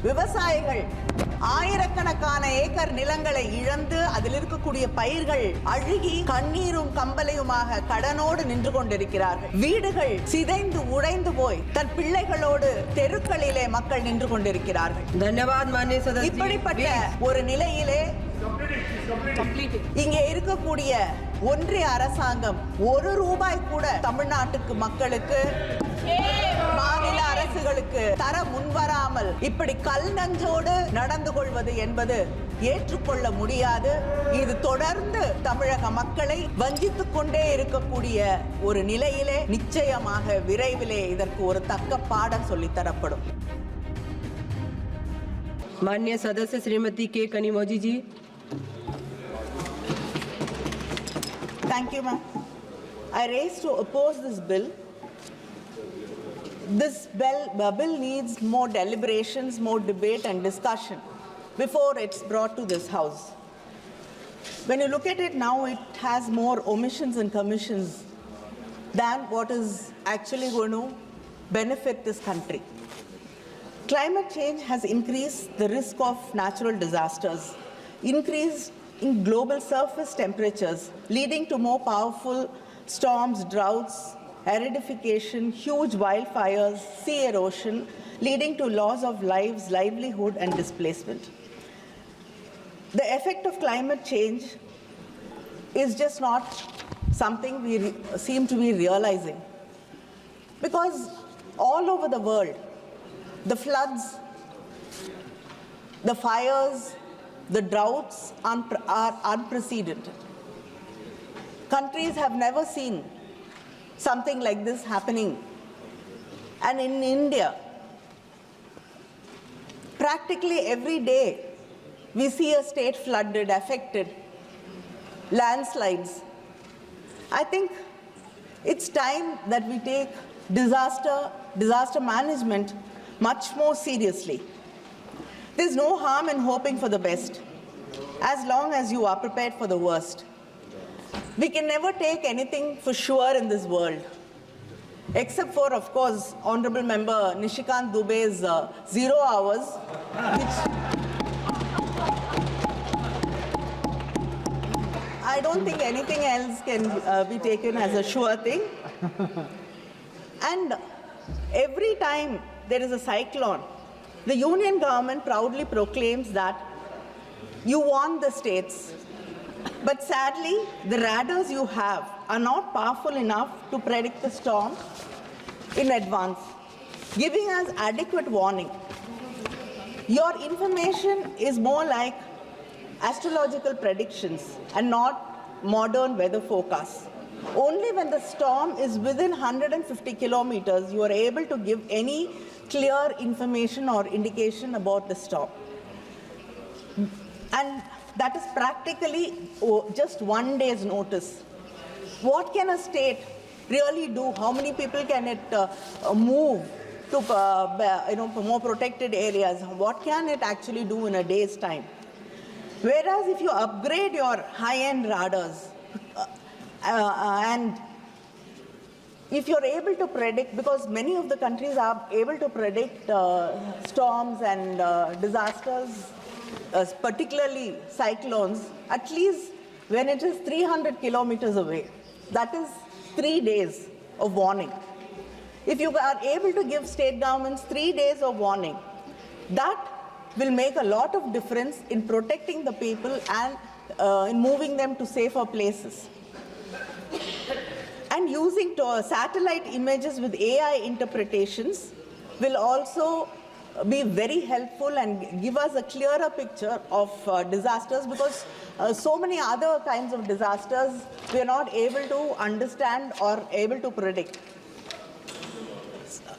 விவசாயிகள் ஆயிரக்கணக்கான ஏக்கர் நிலங்களை இழந்து அதில் இருக்கக்கூடிய பயிர்கள் அழுகி கண்ணீரும் கம்பலையுமாக கடனோடு நின்று கொண்டிருக்கிறார்கள். வீடுகள் சிதைந்து உடைந்து போய் தன் பிள்ளைகளோடு தெருக்களிலே மக்கள் நின்று கொண்டிருக்கிறார்கள். இப்படிப்பட்ட ஒரு நிலையிலே இங்கே இருக்கக்கூடிய ஒன்றிய அரசாங்கம் ₹1 கூட தமிழ்நாட்டுக்கு மக்களுக்கு மாநில அரசுகளுக்கு தர முன்வராமல் இப்படி கல் நஞ்சோடு நடந்து கொள்வது என்பது ஏற்றுக்கொள்ள முடியாது. இது தொடர்ந்து தமிழக மக்களை வஞ்சித்துக் கொண்டே இருக்கக்கூடிய ஒரு நிலையிலே நிச்சயமாக விரைவிலே இதற்கு ஒரு தக்க பாடம் சொல்லித்தரப்படும். माननीय सदस्य श्रीमती के कनिमोझी जी. Thank you, ma'am. I raise to oppose this bill. This bill needs more deliberations, more debate and discussion before it's brought to this House. When you look at it now, it has more omissions and commissions than what is actually going to benefit this country. Climate change has increased the risk of natural disasters, increased in global surface temperatures, leading to more powerful storms, droughts, acidification, huge wildfires, sea erosion, leading to loss of lives, livelihood, and displacement. The effect of climate change is just not something we seem to be realizing. Because all over the world, the floods, the fires, the droughts are unprecedented. Countries have never seen something like this happening. And in India, practically every day, we see a state flooded, affected, landslides. I think it's time that we take disaster management much more seriously. There's no harm in hoping for the best, as long as you are prepared for the worst. We can never take anything for sure in this world, except for, of course, Honorable Member Nishikant Dubey's 0 hours, which I don't think anything else can be taken as a sure thing. And every time there is a cyclone, the union government proudly proclaims that you want the states. But sadly, the radars you have are not powerful enough to predict the storm in advance, giving us adequate warning. Your information is more like astrological predictions and not modern weather forecasts. Only when the storm is within 150 kilometers, you are able to give any clear information or indication about the storm. And that is practically just 1 day's notice. What can a state really do? How many people can it move to more protected areas? What can it actually do in a day's time? Whereas if you upgrade your high-end radars and if you're able to predict, because many of the countries are able to predict storms and disasters, particularly cyclones, at least when it is 300 kilometers away. That is 3 days of warning. If you are able to give state governments 3 days of warning, that will make a lot of difference in protecting the people and in moving them to safer places. And using satellite images with AI interpretations will also be very helpful and give us a clearer picture of disasters, because so many other kinds of disasters we are not able to understand or able to predict.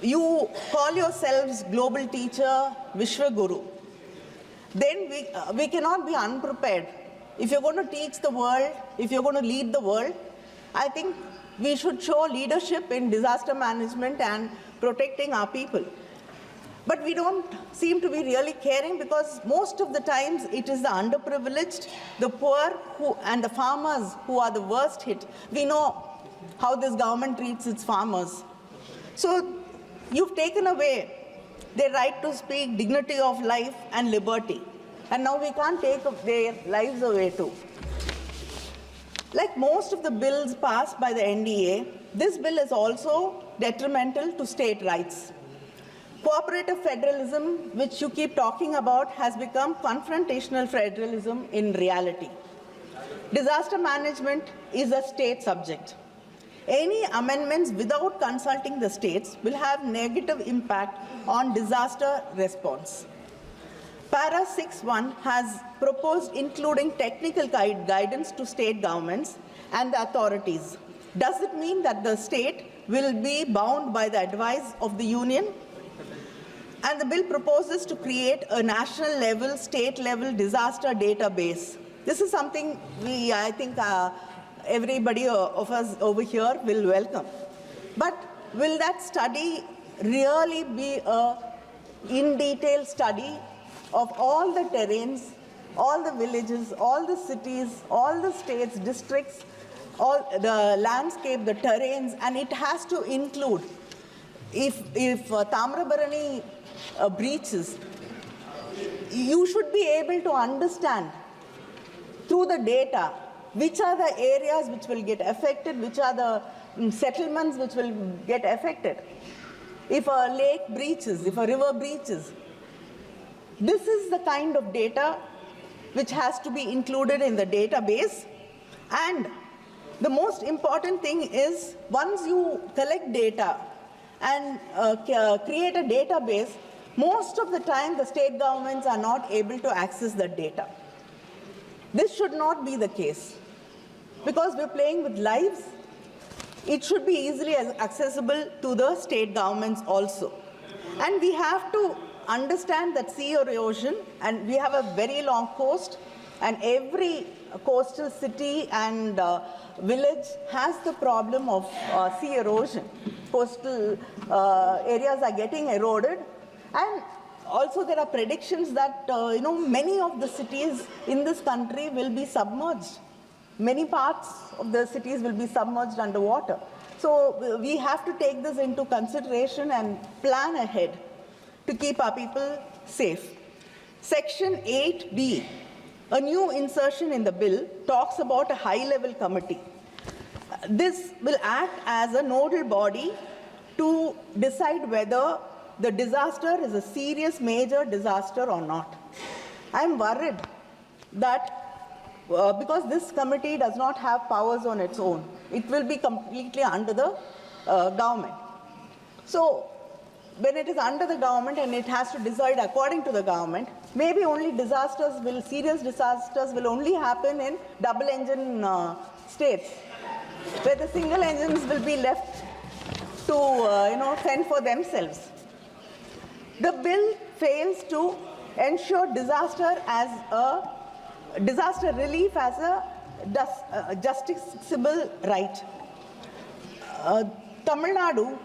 You call yourselves global teacher, Vishwa Guru. Then we cannot be unprepared. If you're going to teach the world, if you're going to lead the world, I think we should show leadership in disaster management and protecting our people. But we don't seem to be really caring, because most of the times it is the underprivileged, the poor and the farmers who are the worst hit. We know how this government treats its farmers. So you've taken away their right to speak, dignity of life and liberty. And now we can't take their lives away too. Like most of the bills passed by the NDA, this bill is also detrimental to state rights. Cooperative federalism, which you keep talking about, has become confrontational federalism in reality. Disaster management is a state subject. Any amendments without consulting the states will have negative impact on disaster response. Para 6.1 has proposed including technical guidance to state governments and the authorities. Does it mean that the state will be bound by the advice of the union? And the bill proposes to create a national level, state level disaster database. This is something I think everybody of us over here will welcome. But will that study really be a in-detail study of all the terrains, all the villages, all the cities, all the states, districts, all the landscape, the terrains, and it has to include if Tamrabarani breaches, you should be able to understand through the data which are the areas which will get affected, which are the settlements which will get affected. If a lake breaches, if a river breaches, this is the kind of data which has to be included in the database. And the most important thing is, once you collect data and create a database, most of the time the state governments are not able to access that data. This should not be the case. Because we're playing with lives, it should be easily accessible to the state governments also. And we have to understand that sea erosion, and we have a very long coast, and every coastal city and village has the problem of sea erosion. Coastal areas are getting eroded, and also there are predictions that many of the cities in this country will be submerged. Many parts of the cities will be submerged underwater. So we have to take this into consideration and plan ahead to keep our people safe. Section 8B, a new insertion in the bill, talks about a high-level committee. This will act as a nodal body to decide whether the disaster is a serious major disaster or not. I'm worried that because this committee does not have powers on its own, it will be completely under the government. So when it is under the government and it has to decide according to the government, maybe only serious disasters will only happen in double-engine states, where the single engines will be left to fend for themselves. The bill fails to ensure disaster relief as a justiciable right. Tamil Nadu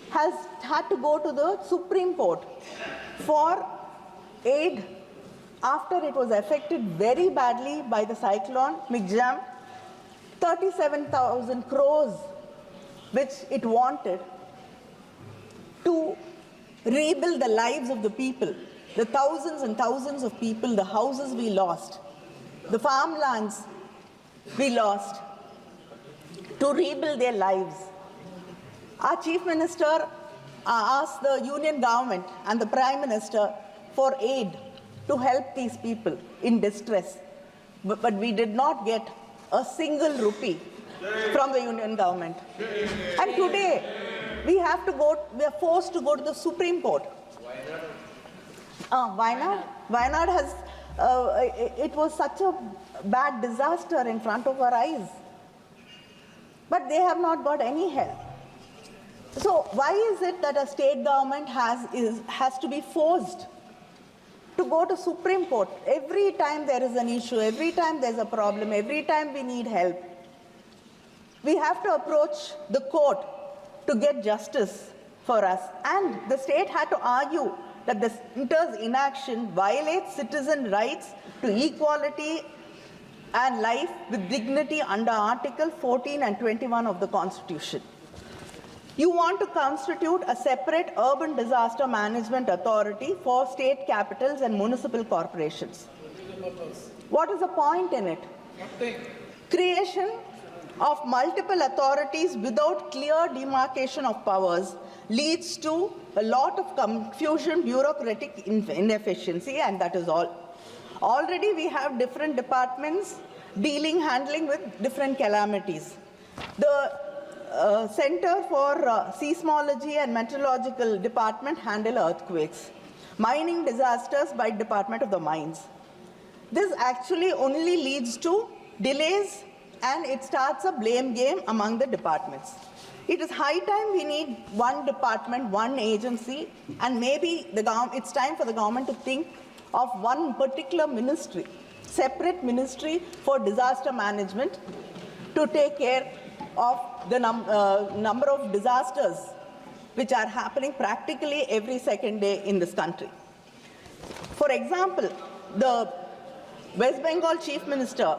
has had to go to the Supreme Court for aid after it was affected very badly by the cyclone Migzam. 37,000 crores which it wanted to rebuild the lives of the people, the thousands and thousands of people, the houses we lost, the farmlands we lost, to rebuild their lives. Our Chief Minister asked the Union government and the Prime Minister for aid to help these people in distress. But we did not get a single rupee from the Union government. And today, we are forced to go to the Supreme Court. Wayanad has, it was such a bad disaster in front of our eyes. But they have not got any help. So why is it that a state government has to be forced to go to Supreme Court every time there is an issue, every time there's a problem, every time we need help? We have to approach the court to get justice for us. And the state had to argue that the center's inaction violates citizen rights to equality and life with dignity under Article 14 and 21 of the Constitution. You want to constitute a separate urban disaster management authority for state capitals and municipal corporations. What is the point in it? Creation of multiple authorities without clear demarcation of powers leads to a lot of confusion, bureaucratic inefficiency, and that is all. Already we have different departments handling with different calamities. The Center for Seismology and Meteorological Department handle earthquakes. Mining disasters by Department of the Mines. This actually only leads to delays, and it starts a blame game among the departments. It is high time we need one department, one agency, and maybe it's time for the government to think of one particular ministry, separate ministry for disaster management to take care of the number of disasters which are happening practically every second day in this country. For example, the West Bengal Chief Minister,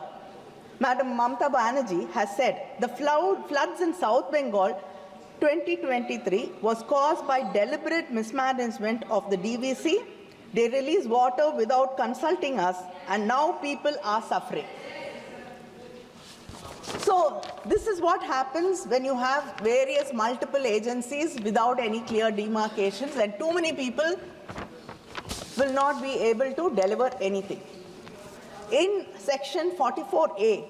Madam Mamata Banerjee, has said the floods in South Bengal 2023 was caused by deliberate mismanagement of the DVC. They release water without consulting us, and now people are suffering. So this is what happens when you have various multiple agencies without any clear demarcations, and too many people will not be able to deliver anything. In section 44A,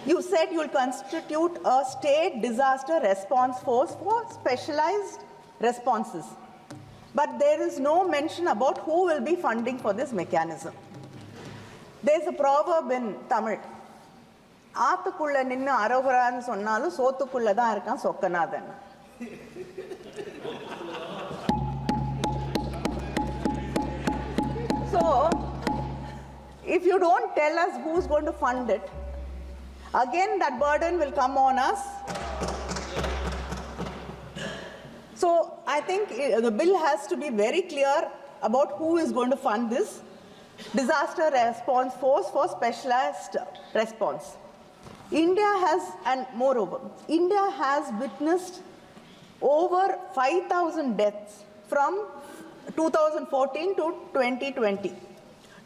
you said you will constitute a state disaster response force for specialized responses. But there is no mention about who will be funding for this mechanism. There is a proverb in Tamil. ஆத்துக்குள்ள நின்னு அரோகரான்னு சொன்னாலும் சோத்துக்குள்ள தான் இருக்கான் Chokkanathan. So, if you don't tell us who's going to fund it, again that burden will come on us. So I think the bill has to be very clear about who is going to fund this disaster response force for specialized response. India has, and moreover, India has witnessed over 5,000 deaths from 2014 to 2020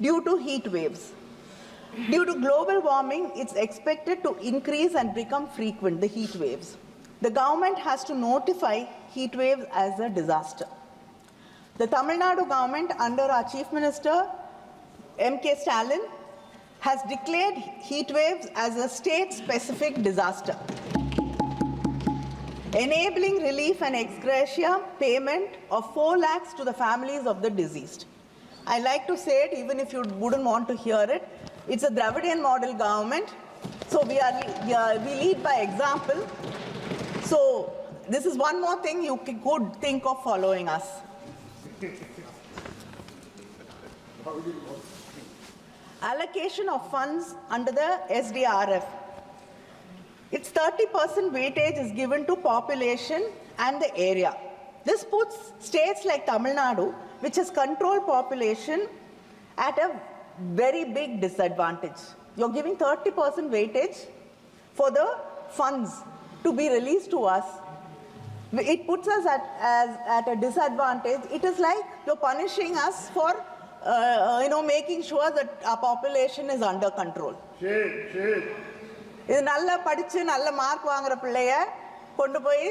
due to heat waves. Due to global warming, it's expected to increase and become frequent, the heat waves. The government has to notify heat waves as a disaster. The Tamil Nadu government, under our Chief Minister, M.K. Stalin, has declared heat waves as a state-specific disaster, enabling relief and ex gratia payment of 4 lakhs to the families of the deceased. I like to say it, even if you wouldn't want to hear it, it's a Dravidian model government, so we lead by example. So this is one more thing you could think of following us. Allocation of funds under the SDRF. Its 30% weightage is given to population and the area. This puts states like Tamil Nadu, which has controlled population, at a very big disadvantage. You're giving 30% weightage for the funds to be released to us. It puts us at a disadvantage. It is like you're punishing us for making sure that our population is under control. இது நல்ல படிச்சு நல்ல mark வாங்குற பிள்ளைய கொண்டு போய்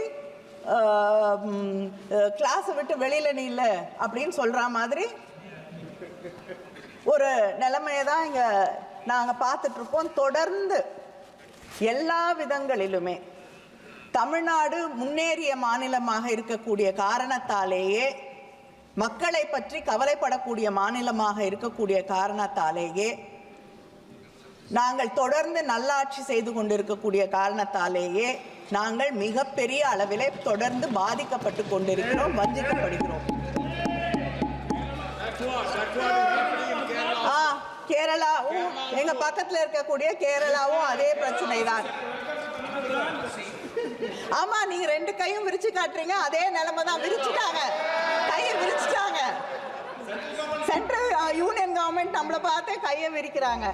கிளாஸை விட்டு வெளியில நீ இல்ல அப்படின்னு சொல்ற மாதிரி ஒரு நிலைமையை தான் இங்க நாங்க பார்த்துட்டு இருக்கோம். தொடர்ந்து எல்லா விதங்களிலுமே தமிழ்நாடு முன்னேறிய மாநிலமாக இருக்கக்கூடிய காரணத்தாலேயே, மக்களை பற்றி கவலைப்படக்கூடிய மாநிலமாக இருக்கக்கூடிய காரணத்தாலேயே, நாங்கள் தொடர்ந்து நல்லாட்சி செய்து கொண்டிருக்கக்கூடிய காரணத்தாலேயே நாங்கள் மிகப்பெரிய அளவிலே தொடர்ந்து பாதிக்கப்பட்டு கொண்டிருக்கிறோம், வஞ்சிக்கப்படுகிறோம். கேரளாவும் எங்க பக்கத்துல இருக்கக்கூடிய கேரளாவும் அதே பிரச்சனை தான். ஆமா, நீங்க 2 கையும் விரிச்சு காட்டுறீங்க, அதே நிலைமை தான். விரிச்சுட்டாங்க, கையை விரிச்சுட்டாங்க. சென்ட்ரல் யூனியன் கவர்மெண்ட் நம்மளை பார்த்து கையை விரிக்கிறாங்க.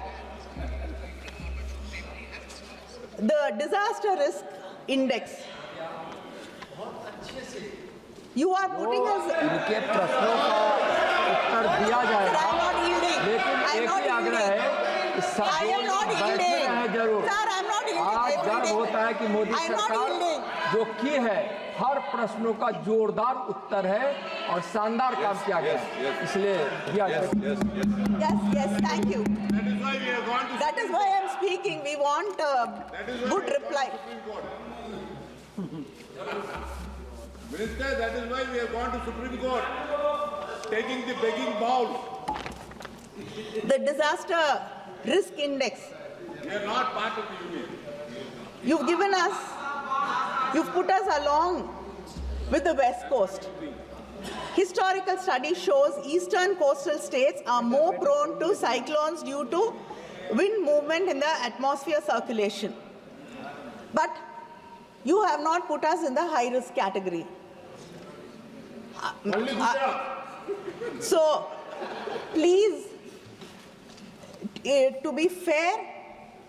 The disaster risk index. You are putting us. इनके प्रश्नों का उत्तर दिया Sir, जाएगा, I'm not yielding. लेकिन I'm एक not ही आग्रह yielding. है कि सब I am not लोग बैठे yielding. रहें जरूर। Sir, I'm not yielding. आज Every गर्व day. होता है कि मोदी I'm not सरकार yielding. जो की है हर प्रश्नों का जोरदार उत्तर है और शानदार काम किया गया है, इसलिए दिया जाएगा। Yes, thank you. That is why we have gone to That is why I'm speaking. We want good reply. Minister, that is why we have gone to Supreme Court, taking the begging bowl. The disaster risk index. We are not part of the union. You've put us along with the West Coast. Historical study shows eastern coastal states are more prone to cyclones due to wind movement in the atmosphere circulation. But you have not put us in the high risk category. Only Gujarat. So, please, to be fair,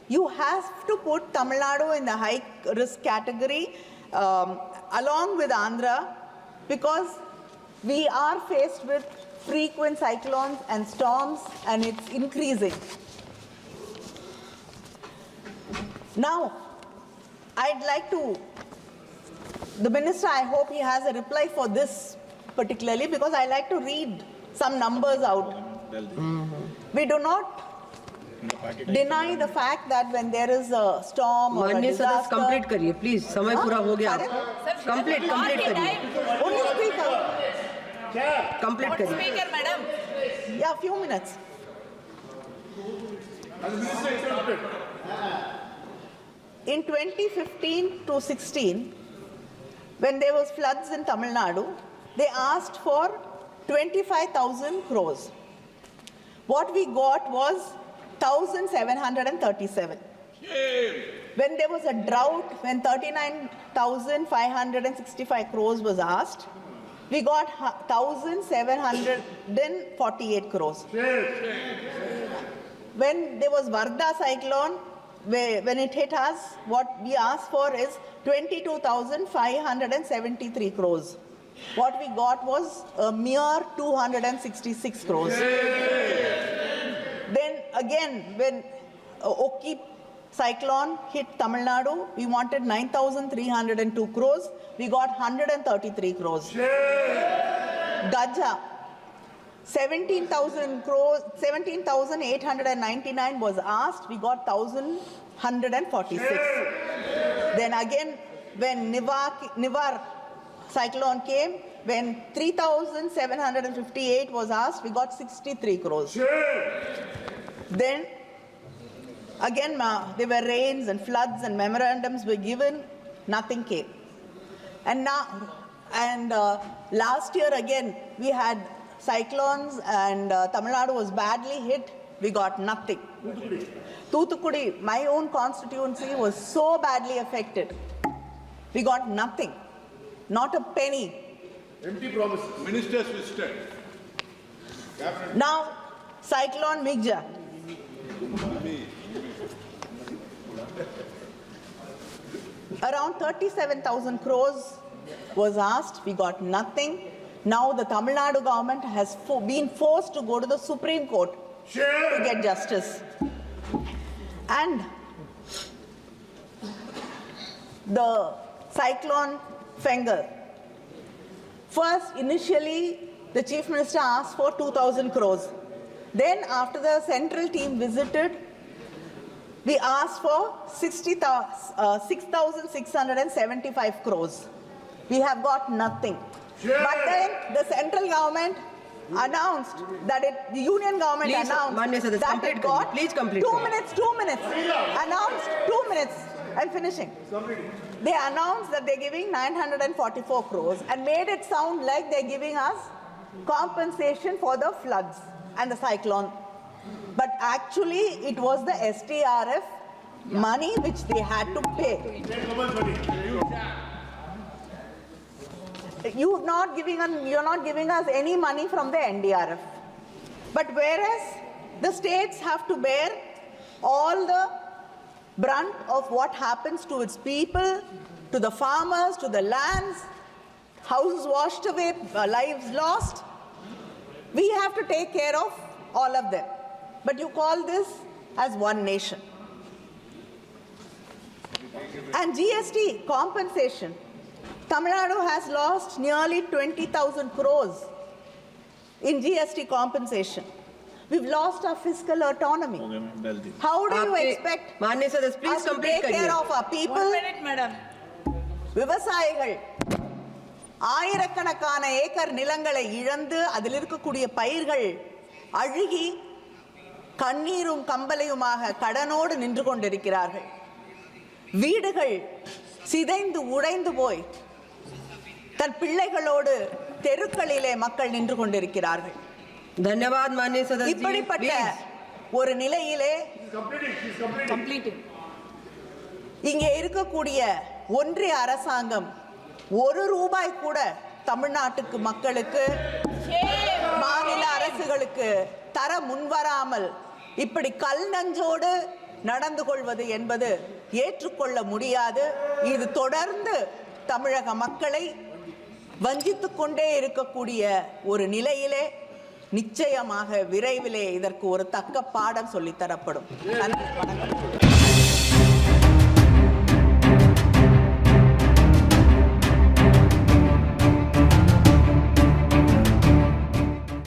you have to put Tamil Nadu in the high risk category along with Andhra, because we are faced with frequent cyclones and storms, and it's increasing. Now, I'd like to, the minister, I hope he has a reply for this particularly, because I like to read some numbers out. We do not deny the fact that when there is a storm or a माननीय सदस्य disaster, complete करिए please, समय पूरा हो गया। Complete करिए, only speaker. Complete करिए। Speaker, madam. Yeah, a few minutes. In 2015 to 16, when there was floods in Tamil Nadu, they asked for 25,000 crores. What we got was 1,737. When there was a drought, when 39,565 crores was asked, we got 1,748 crores. When there was Varda cyclone, when it hit us, what we asked for is 22,573 crores. What we got was a mere 266 crores. Then again, when Oki cyclone hit Tamil Nadu, we wanted 9,302 crores. We got 133 crores. Gaja, 17,000 crores, 17,899 was asked. We got 1,146. Then again, when Nivar cyclone came, when 3,758 was asked, we got 63 crores. Then again, there were rains and floods and memorandums were given, nothing came. And now, last year again, we had cyclones and Tamil Nadu was badly hit, we got nothing. Thoothukudi, my own constituency, was so badly affected. We got nothing, not a penny. Empty promises. Ministers visited. Now, cyclone Migja. Around 37,000 crores was asked, we got nothing. Now the Tamil Nadu government has been forced to go to the Supreme Court to get justice. And the cyclone Fengal. First, initially, the Chief Minister asked for 2,000 crores. Then, after the central team visited, we asked for 6,675 crores. We have got nothing. But then the central government announced that the union government Please, announced Manya Sadhya, that complete it got kariye. Please complete 2 kariye. minutes, 2 minutes. Announced 2 minutes. I'm finishing. They announced that they're giving 944 crores and made it sound like they're giving us compensation for the floods and the cyclone. But actually, it was the STRF money which they had to pay. You're not giving us any money from the NDRF. But whereas the states have to bear all the brunt of what happens to its people, to the farmers, to the lands, houses washed away, lives lost. We have to take care of all of them. But you call this as one nation. And GST compensation. Tamil Nadu has lost nearly 20,000 crores in GST compensation. We've lost our fiscal autonomy. How do you expect माननीय सदस्य us please to complete take care करिए. of our people? 1 minute, madam. விவசாயிகள் ஆயிரக்கணக்கான acre நிலங்களை இழந்து அதில் இருக்கக்கூடிய பயிர்கள் அழுகி கண்ணீரும் கம்பலையுமாக கடனோடு நின்று கொண்டிருக்கிறார்கள். வீடுகள் சிதைந்து உடைந்து போய் தன் பிள்ளைகளோடு தெருக்களிலே மக்கள் நின்று கொண்டிருக்கிறார்கள். धन्यवाद माननीय सदस्य. இப்படிப்பட்ட ஒரு நிலையிலே இங்கே இருக்கக்கூடிய ஒன்றிய அரசாங்கம் ₹1 கூட தமிழ்நாட்டுக்கு மக்களுக்கு மாநில அரசுகளுக்கு தர முன்வராமல் இப்படி கல் நஞ்சோடு நடந்து கொள்வது என்பது ஏற்றுக்கொள்ள முடியாது. இது தொடர்ந்து தமிழக மக்களை வஞ்சித்துக் கொண்டே இருக்கக்கூடிய ஒரு நிலையிலே நிச்சயமாக விரைவிலே இதற்கு ஒரு தக்க பாடம் சொல்லித்தரப்படும். நன்றி, வணக்கம்.